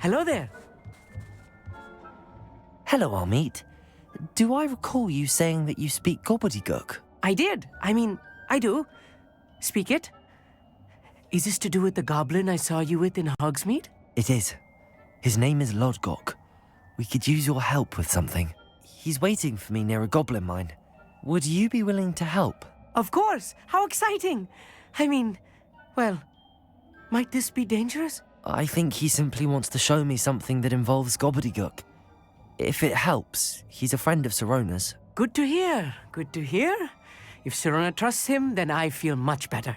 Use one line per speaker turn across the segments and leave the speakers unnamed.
Hello there.
Hello, Amit. Do I recall you saying that you speak gobbledygook?
I did. I do. Speak it. Is this to do with the goblin I saw you with in Hogsmeade?
It is. His name is Lodgok. We could use your help with something. He's waiting for me near a goblin mine. Would you be willing to help?
Of course. How exciting. Well, might this be dangerous?
I think he simply wants to show me something that involves gobbledygook. If it helps, he's a friend of Sirona's.
Good to hear. Good to hear. If Sirona trusts him, then I feel much better.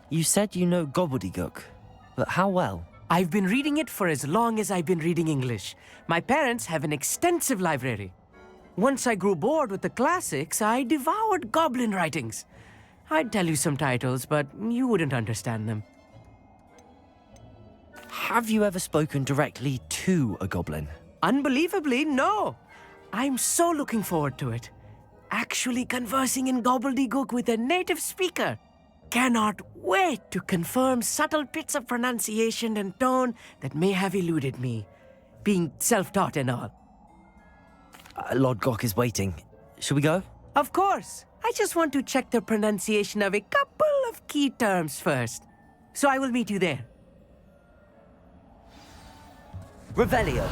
You said you know gobbledygook, but how well?
I've been reading it for as long as I've been reading English. My parents have an extensive library. Once I grew bored with the classics, I devoured goblin writings. I'd tell you some titles, but you wouldn't understand them.
Have you ever spoken directly to a goblin?
Unbelievably, no. I'm so looking forward to it. Actually conversing in gobbledygook with a native speaker. Cannot wait to confirm subtle bits of pronunciation and tone that may have eluded me, being self-taught and all.
Lodgok is waiting. Shall we go?
Of course. I just want to check the pronunciation of a couple of key terms first. So I will meet you there.
Revelio.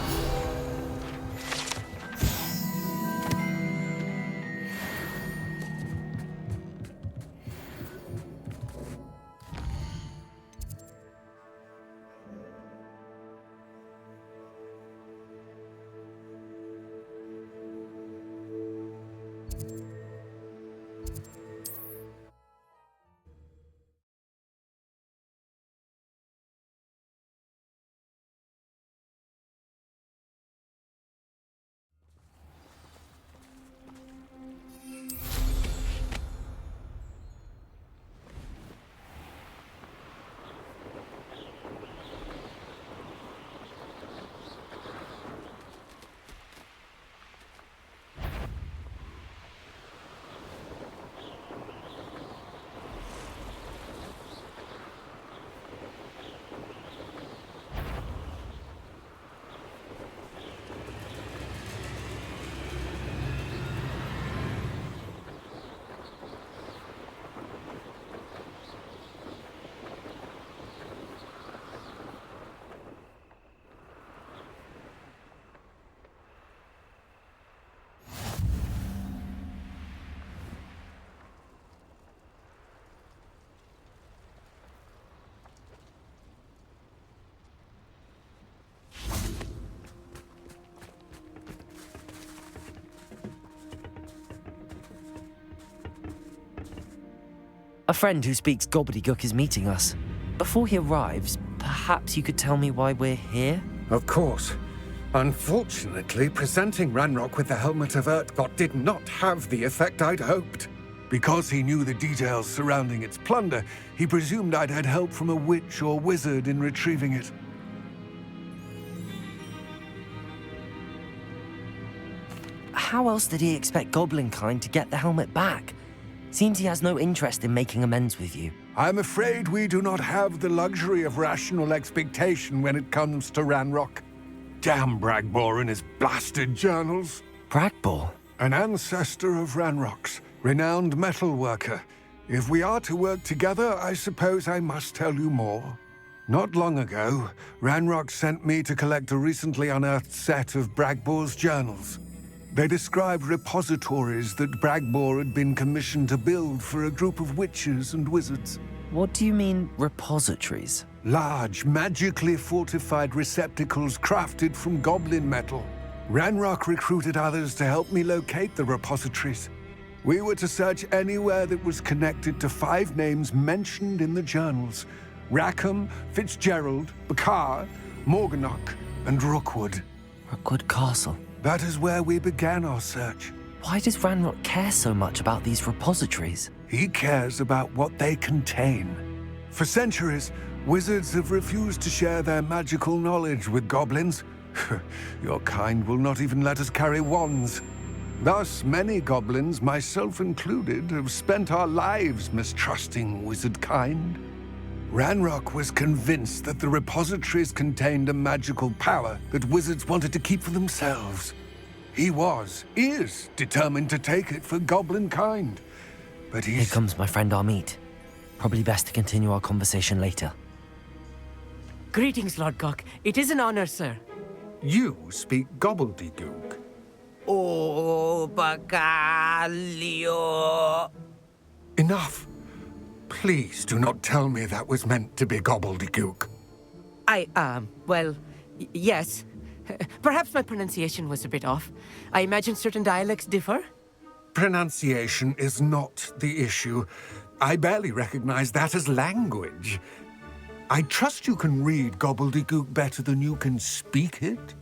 A friend who speaks gobbledygook is meeting us. Before he arrives, perhaps you could tell me why we're here?
Of course. Unfortunately, presenting Ranrock with the Helmet of Urtkot did not have the effect I'd hoped. Because he knew the details surrounding its plunder, he presumed I'd had help from a witch or wizard in retrieving it.
How else did he expect Goblinkind to get the helmet back? Seems he has no interest in making amends with you.
I'm afraid we do not have the luxury of rational expectation when it comes to Ranrock. Damn Bragbor and his blasted journals.
Bragbor?
An ancestor of Ranrock's, renowned metal worker. If we are to work together, I suppose I must tell you more. Not long ago, Ranrock sent me to collect a recently unearthed set of Bragbor's journals. They described repositories that Bragbor had been commissioned to build for a group of witches and wizards.
What do you mean, repositories?
Large, magically fortified receptacles crafted from goblin metal. Ranrock recruited others to help me locate the repositories. We were to search anywhere that was connected to 5 names mentioned in the journals: Rackham, Fitzgerald, Bakar, Morganach, and Rookwood.
Rookwood Castle.
That is where we began our search.
Why does Ranrock care so much about these repositories?
He cares about what they contain. For centuries, wizards have refused to share their magical knowledge with goblins. Your kind will not even let us carry wands. Thus, many goblins, myself included, have spent our lives mistrusting wizard kind. Ranrock was convinced that the repositories contained a magical power that wizards wanted to keep for themselves. He is determined to take it for goblin kind. But
Here comes my friend Amit. Probably best to continue our conversation later.
Greetings, Lord Gok. It is an honor, sir.
You speak gobbledygook.
Oh, Bacalio.
Enough. Please do not tell me that was meant to be gobbledygook.
Yes. Perhaps my pronunciation was a bit off. I imagine certain dialects differ.
Pronunciation is not the issue. I barely recognize that as language. I trust you can read gobbledygook better than you can speak it?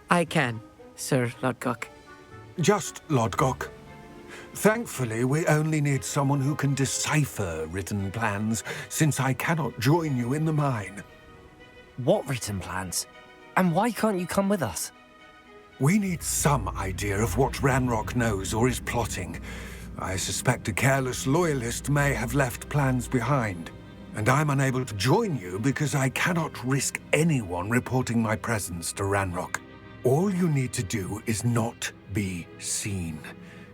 I can, Sir Lord Gok.
Just Lodgok. Thankfully, we only need someone who can decipher written plans, since I cannot join you in the mine.
What written plans? And why can't you come with us?
We need some idea of what Ranrock knows or is plotting. I suspect a careless loyalist may have left plans behind. And I'm unable to join you because I cannot risk anyone reporting my presence to Ranrock. All you need to do is not be seen,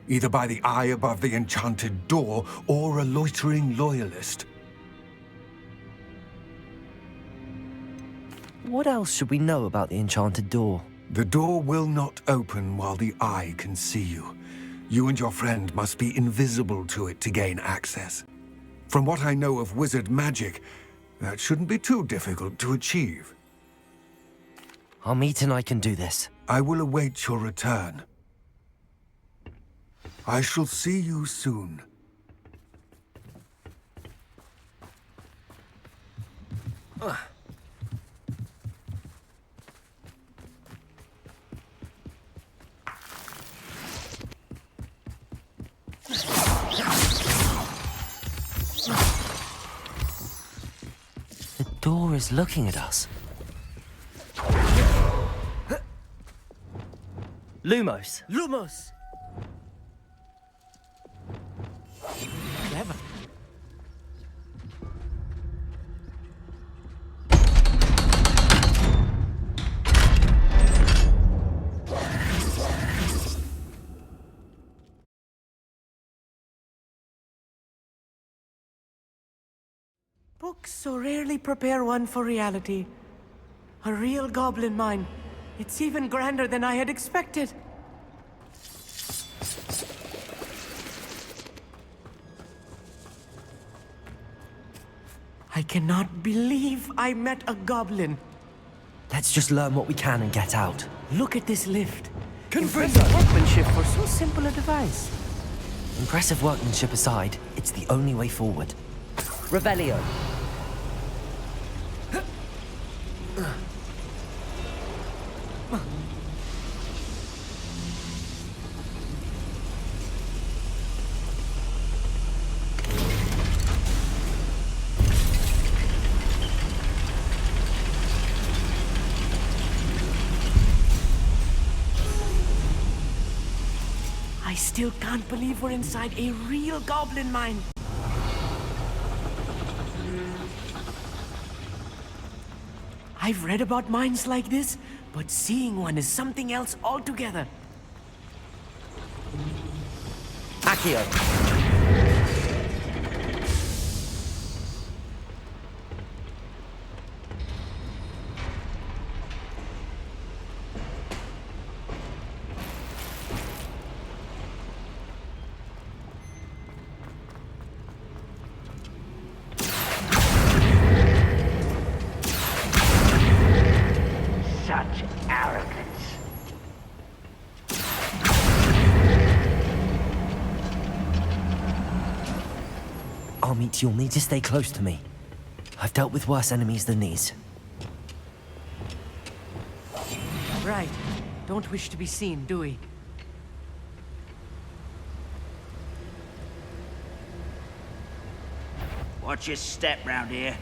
either by the eye above the enchanted door or a loitering loyalist.
What else should we know about the enchanted door?
The door will not open while the eye can see you. You and your friend must be invisible to it to gain access. From what I know of wizard magic, that shouldn't be too difficult to achieve.
Amit and I can do this.
I will await your return. I shall see you soon.
The door is looking at us. Lumos.
Lumos! Clever. Books so rarely prepare one for reality. A real goblin mine. It's even grander than I had expected. I cannot believe I met a goblin.
Let's just learn what we can and get out.
Look at this lift. Impressive workmanship for so simple a device.
Impressive workmanship aside, it's the only way forward. Revelio.
I still can't believe we're inside a real goblin mine. I've read about mines like this, but seeing one is something else altogether.
Accio.
Such arrogance.
Amit, you'll need to stay close to me. I've dealt with worse enemies than these.
Right. Don't wish to be seen, do we?
Watch your step round here.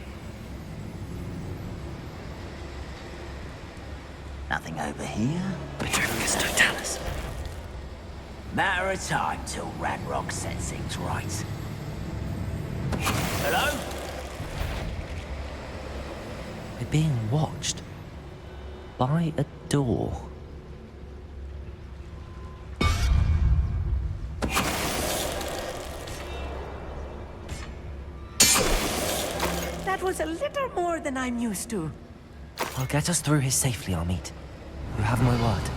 Nothing over here.
Petrificus Totalis.
Matter of time till Ranrock sets things right. Hello?
They're being watched by a door.
That was a little more than I'm used to.
I'll get us through here safely, Amit. You have my word.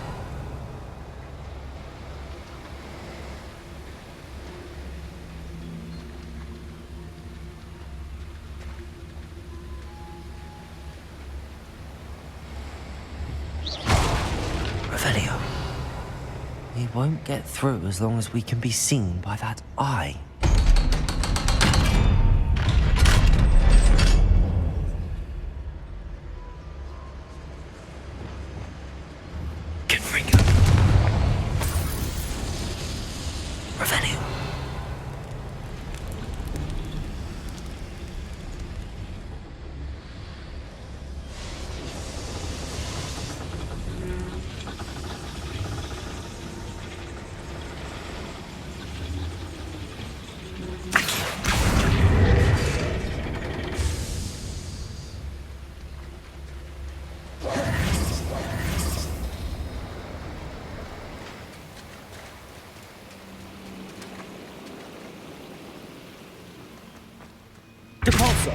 Revelio. We won't get through as long as we can be seen by that eye. Revelio.
Depulso.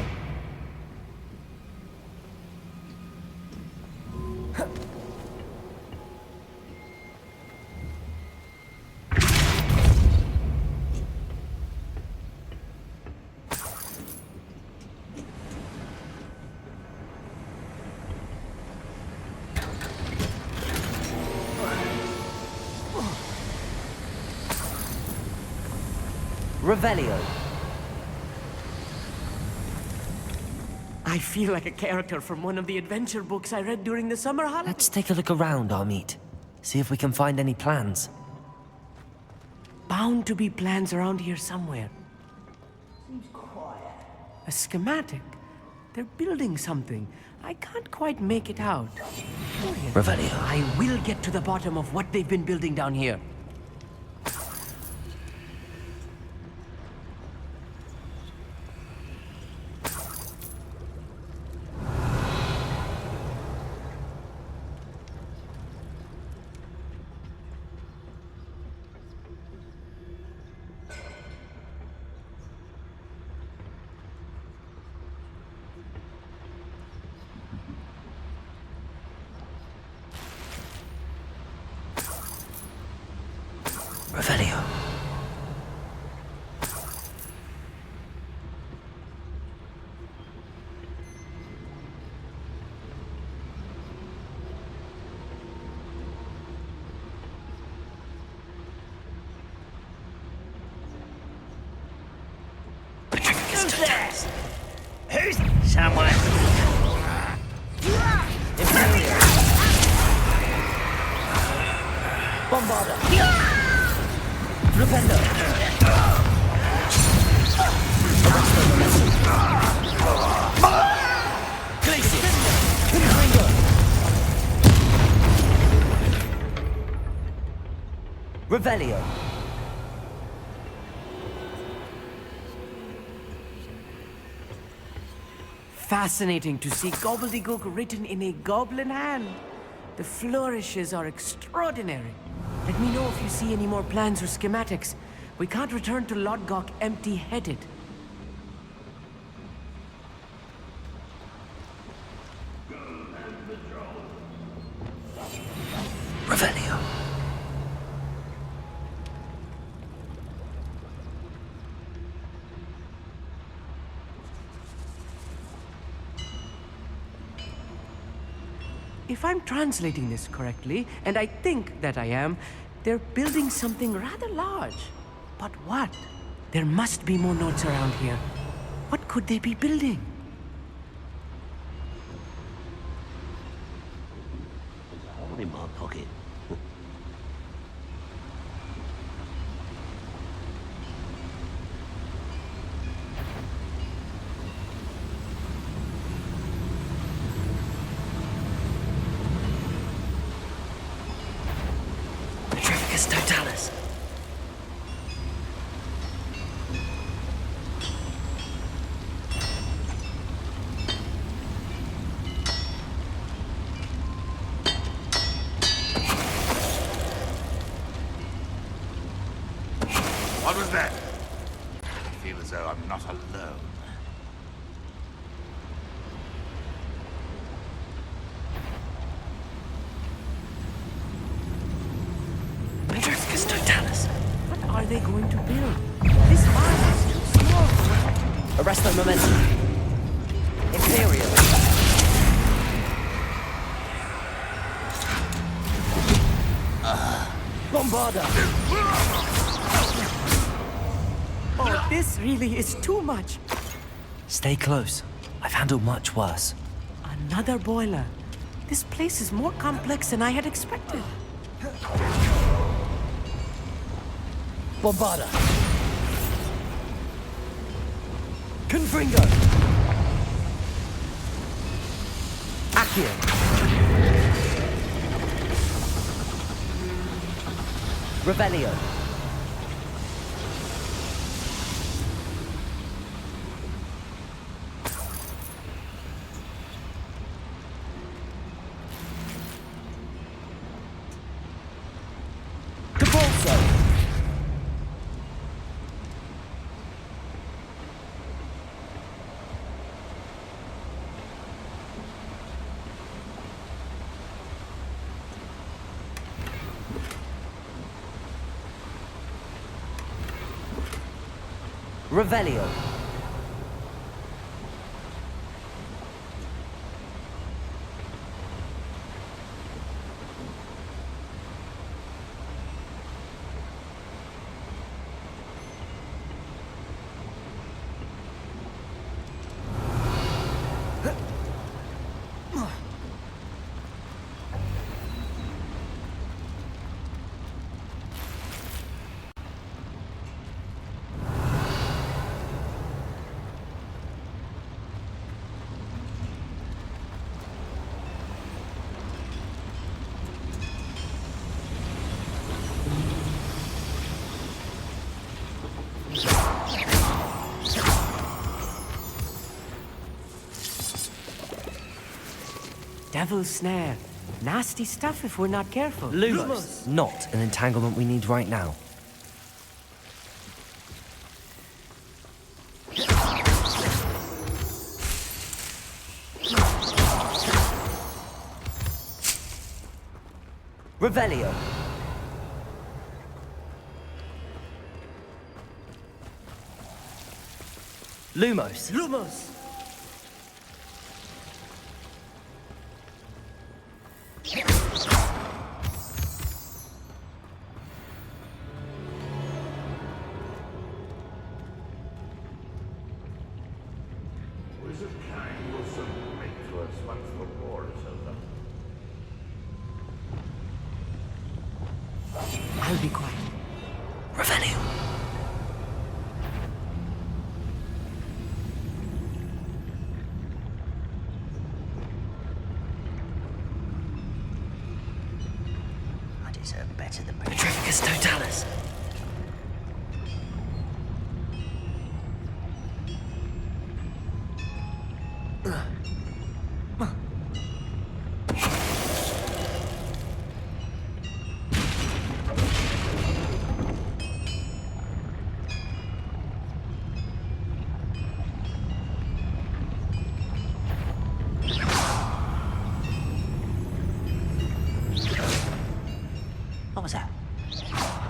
Revelio.
I feel like a character from one of the adventure books I read during the summer holidays.
Let's take a look around, Amit. See if we can find any plans.
Bound to be plans around here somewhere. Seems quiet. A schematic. They're building something. I can't quite make it out.
Revelio.
I will get to the bottom of what they've been building down here.
Revelio.
Who's there? Who's someone?
Bombarda. Rependo. Revelio.
Fascinating to see gobbledygook written in a goblin hand. The flourishes are extraordinary. Let me know if you see any more plans or schematics. We can't return to Lodgok empty-headed.
Revelio.
If I'm translating this correctly, and I think that I am, they're building something rather large. But what? There must be more notes around here. What could they be building?
Hole in my pocket.
Petrificus totalis.
What was that? I feel as though I'm not alone.
Petrificus Totalis. What are they going to build? This Mars is too small for what...
Arrest the momentum. Imperial. Bombarda.
Oh, this really is too much.
Stay close. I've handled much worse.
Another boiler. This place is more complex than I had expected.
Bombarda. Confringo. Accio. Revelio. Capolso. Revelio.
Devil's snare. Nasty stuff if we're not careful.
Lumos. Not an entanglement we need right now. Revelio. Lumos.
Lumos!
Wizard Kang will submit to us once the war is over.
I'll be quiet.
Revelio.
I deserve better than
Petrificus Totalis.
What was that?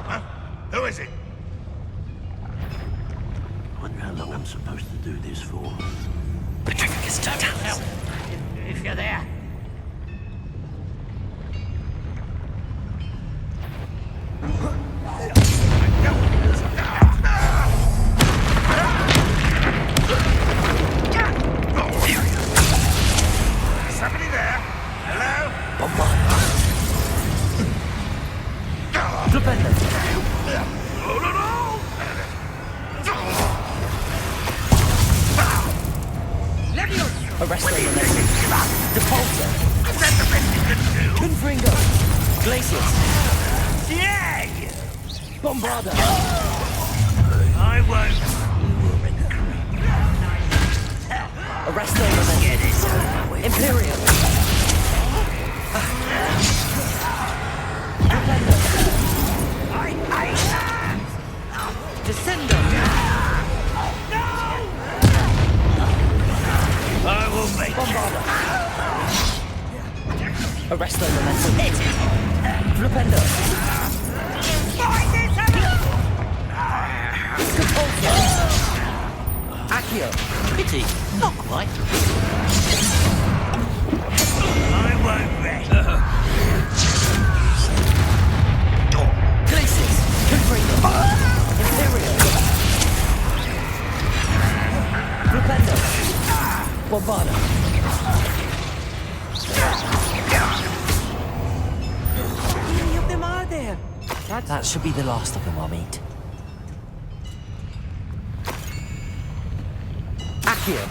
Huh? Who is it?
I wonder how long I'm supposed to do this for.
Petrificus Totalis.
If you're there.
Somebody there? Hello?
Flipendo.
No, no, no!
Arrest the momentum. Depulso.
Is that the best you can do?
Confringo. Glacius.
Yeah!
Bombarda.
I won't.
Arrest the momentum. Imperial. Flipendo. Resto momentum. Hit! Flipendo. Accio.
Pity. Not quite. I won't rest.
Glacis. Confringo. Imperial. Flipendo. Bombarda.
How many of them are there?
That should be the last of them, I'll meet. Accio.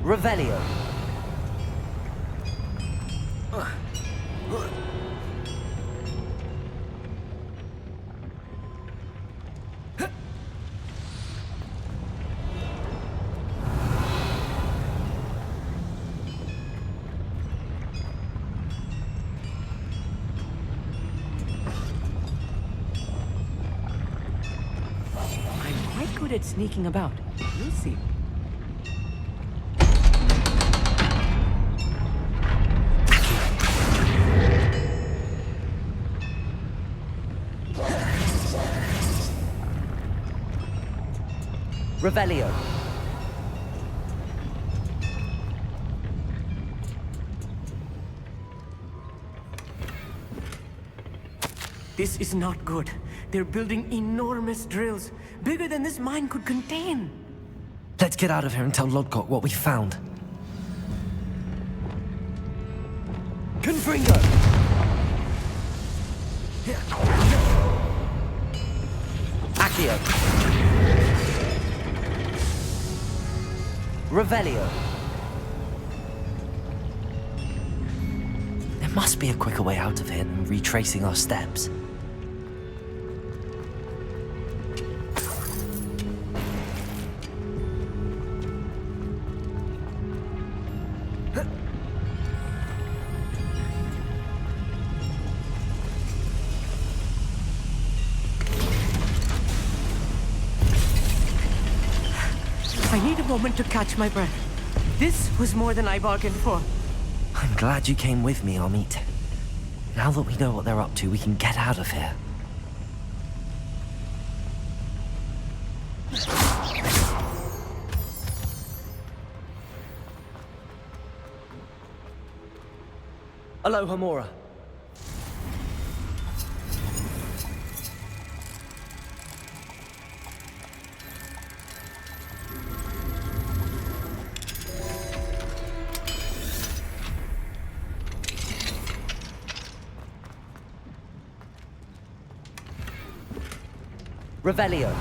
Revelio.
I'm quite good at sneaking about. You'll see.
Revelio.
This is not good. They're building enormous drills, bigger than this mine could contain.
Let's get out of here and tell Lodgok what we found. Confringo! Accio. Revelio. There must be a quicker way out of here than retracing our steps.
I need a moment to catch my breath. This was more than I bargained for.
I'm glad you came with me, Amit. Now that we know what they're up to, we can get out of here. Aloha, Mora. Revelio.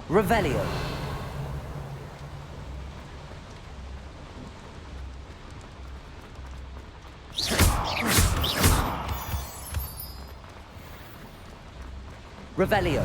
Revelio. Revelio.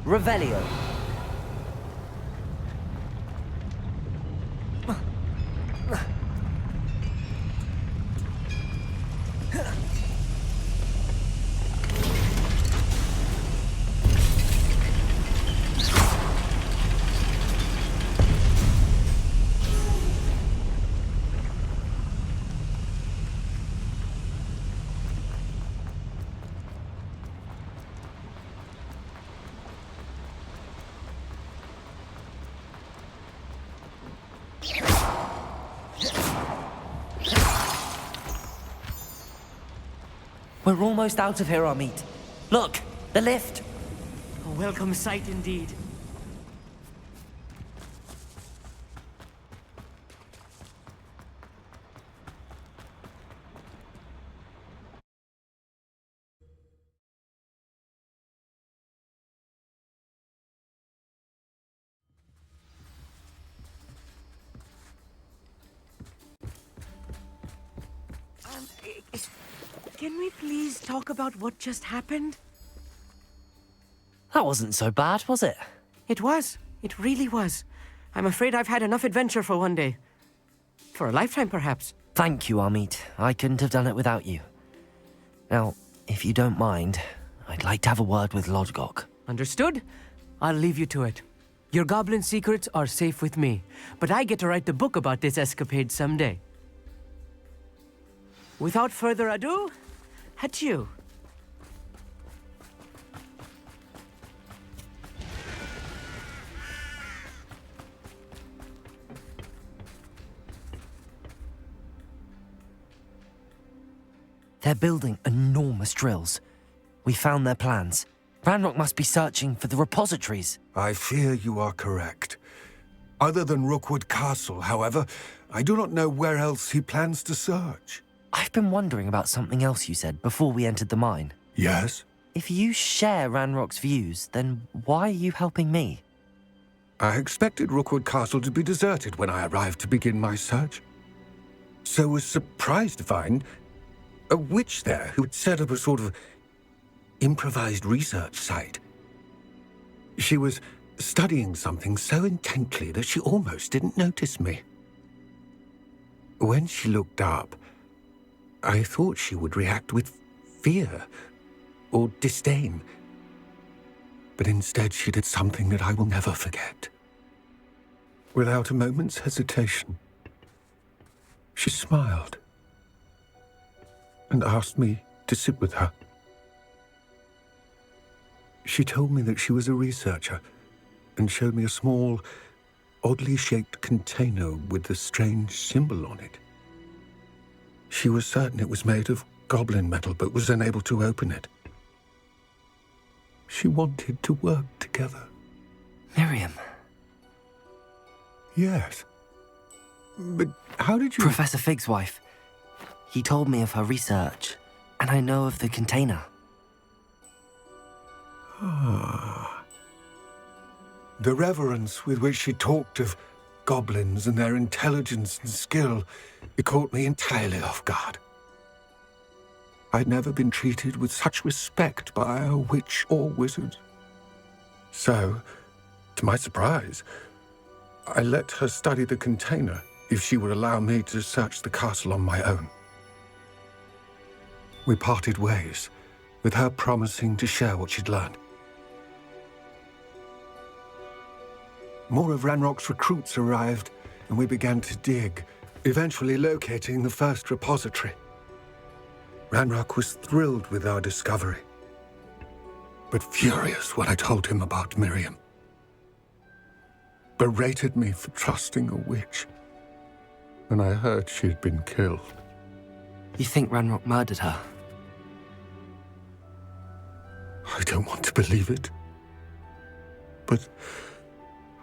Revelio. We're almost out of here, Amit. Look, the lift.
A welcome sight indeed. Can we please talk about what just happened?
That wasn't so bad, was it?
It was. It really was. I'm afraid I've had enough adventure for one day. For a lifetime, perhaps.
Thank you, Amit. I couldn't have done it without you. Now, if you don't mind, I'd like to have a word with Lodgok.
Understood? I'll leave you to it. Your goblin secrets are safe with me, but I get to write the book about this escapade someday. Without further ado, adieu.
They're building enormous drills. We found their plans. Ranrock must be searching for the repositories.
I fear you are correct. Other than Rookwood Castle, however, I do not know where else he plans to search.
I've been wondering about something else you said before we entered the mine.
Yes?
If you share Ranrock's views, then why are you helping me?
I expected Rookwood Castle to be deserted when I arrived to begin my search. So was surprised to find a witch there who had set up a sort of improvised research site. She was studying something so intently that she almost didn't notice me. When she looked up, I thought she would react with fear or disdain. But instead she did something that I will never forget. Without a moment's hesitation, she smiled and asked me to sit with her. She told me that she was a researcher and showed me a small, oddly shaped container with a strange symbol on it. She was certain it was made of goblin metal, but was unable to open it. She wanted to work together.
Miriam.
Yes. But how did you...
Professor Fig's wife. He told me of her research, and I know of the container.
The reverence with which she talked of goblins and their intelligence and skill, it caught me entirely off guard. I'd never been treated with such respect by a witch or wizard. So, to my surprise, I let her study the container if she would allow me to search the castle on my own. We parted ways, with her promising to share what she'd learned. More of Ranrock's recruits arrived, and we began to dig, eventually locating the first repository. Ranrock was thrilled with our discovery, but furious when I told him about Miriam. Berated me for trusting a witch, and I heard she had been killed.
You think Ranrock murdered her?
I don't want to believe it, but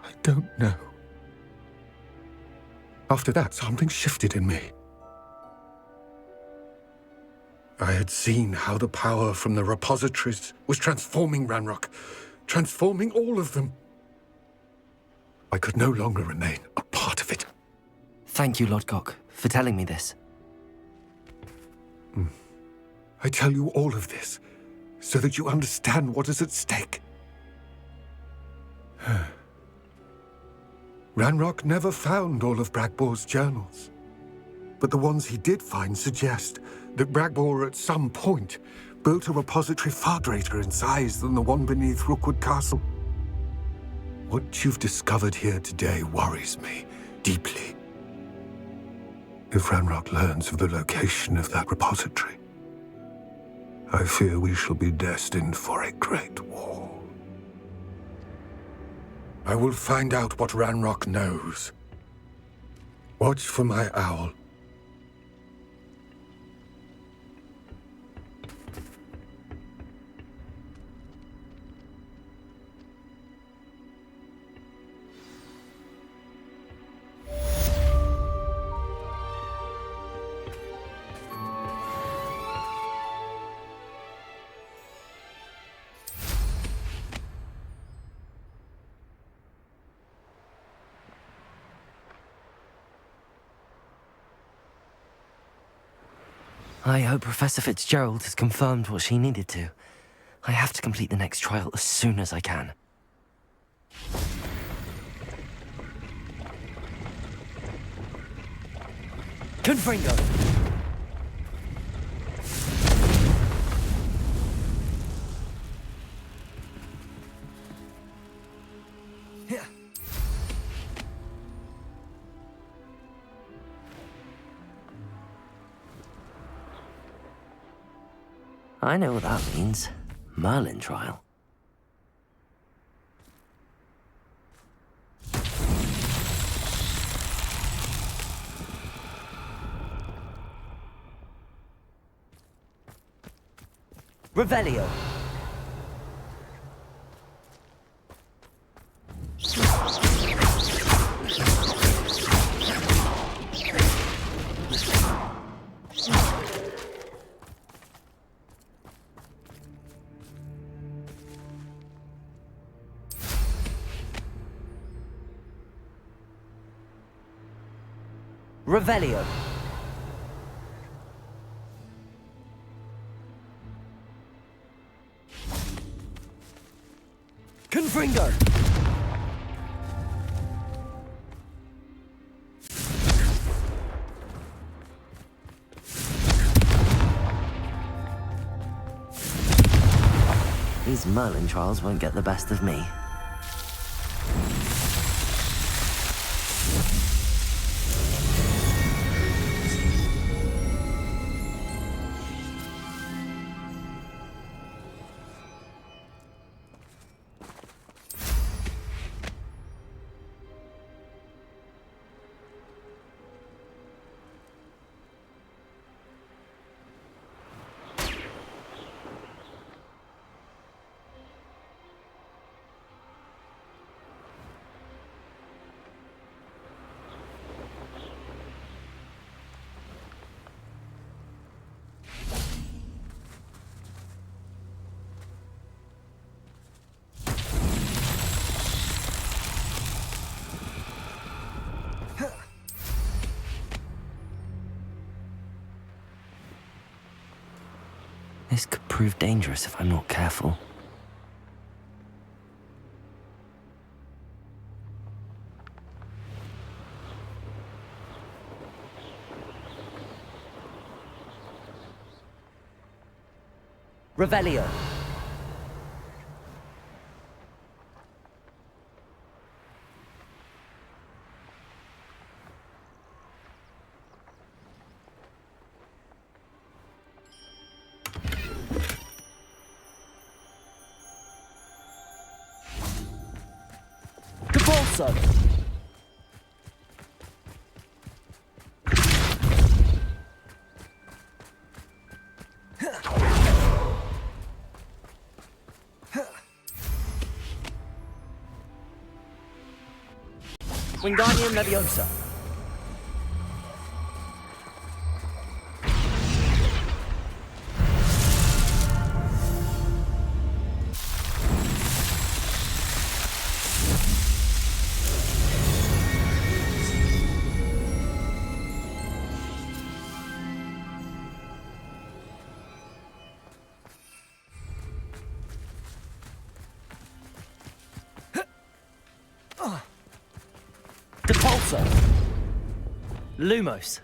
I don't know. After that, something shifted in me. I had seen how the power from the repositories was transforming Ranrock, transforming all of them. I could no longer remain a part of it.
Thank you, Lodgok, for telling me this.
I tell you all of this so that you understand what is at stake. Ranrock never found all of Bragbor's journals, but the ones he did find suggest that Bragbor at some point built a repository far greater in size than the one beneath Rookwood Castle. What you've discovered here today worries me deeply. If Ranrock learns of the location of that repository, I fear we shall be destined for a great war. I will find out what Ranrock knows. Watch for my owl.
I hope Professor Fitzgerald has confirmed what she needed to. I have to complete the next trial as soon as I can. Confringo! I know what that means. Merlin trial. Revelio. Revelio. Confringo. These Merlin trials won't get the best of me. This could prove dangerous if I'm not careful. Revelio. Depulso. Wingardium Leviosa. Depulso. Lumos.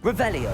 Revelio.